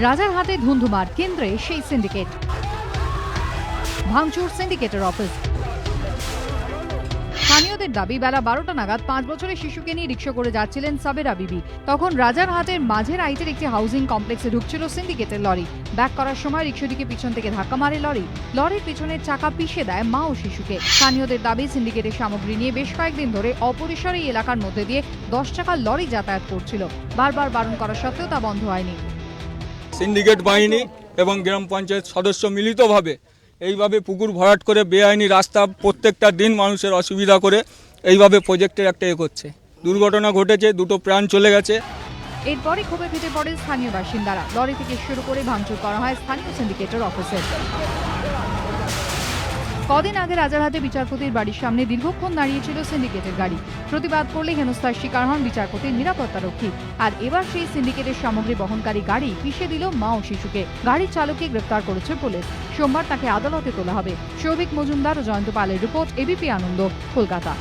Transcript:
রাজারহাটে ধুন্ধুমার, কেন্দ্রে সেই সিন্ডিকেট। ভাঙচুর সিন্ডিকেটের অফিস। স্থানীয়দের দাবি, বেলা 12টা নাগাদ 5 বছরের শিশুকে নিয়ে রিকশা করে যাচ্ছিলেন সাবেরা বিবি। তখন রাজারহাটের মাঝের আইটের একটি হাউজিং কমপ্লেক্সে ঢুকছিল সিন্ডিকেটের লরি। ব্যাক করার সময় রিকশাটিকে পিছন থেকে ধাক্কা মারে লরি। লরির পিছনের চাকা পিষে দেয় মা ও শিশুকে। স্থানীয়দের দাবি, সিন্ডিকেটের সামগ্রী নিয়ে বেশ কয়েকদিন ধরে অপরিসর এই এলাকার মধ্যে দিয়ে 10 চাকার লরি যাতায়াত করছিল। বারবার বারণ করা সত্ত্বেও তা বন্ধ হয়নি। সিন্ডিকেট বাহিনী এবং গ্রাম পঞ্চায়েত সদস্য মিলিতভাবে এইভাবে পুকুর ভরাট করে বেআইনি রাস্তা প্রত্যেকটা দিন মানুষের অসুবিধা করে এইভাবে প্রজেক্টের একটা করছে। দুর্ঘটনা ঘটেছে, 2টো প্রাণ চলে গেছে। এরপরই ক্ষোভে ফেটে পড়ে স্থানীয় বাসিন্দারা। লরি থেকে শুরু করে ভাঙচুর করা হয় স্থানীয় সিন্ডিকেটের অফিসে। কদিন আগে রাজারহাটে বিচারপতির বাড়ির সামনে দীর্ঘক্ষণ দাঁড়িয়েছিল সিন্ডিকেটের গাড়ি। প্রতিবাদ করলে হেনস্থার শিকার হন বিচারপতির নিরাপত্তারক্ষী। আর এবার সেই সিন্ডিকেটের সামগ্রী বহনকারী গাড়ি পিষে দিল মা ও শিশুকে। গাড়ির চালককে গ্রেফতার করেছে পুলিশ। সোমবার তাকে আদালতে তোলা হবে। সৌভিক মজুমদার ও জয়ন্ত পালের রিপোর্ট, এবিপি আনন্দ, কলকাতা।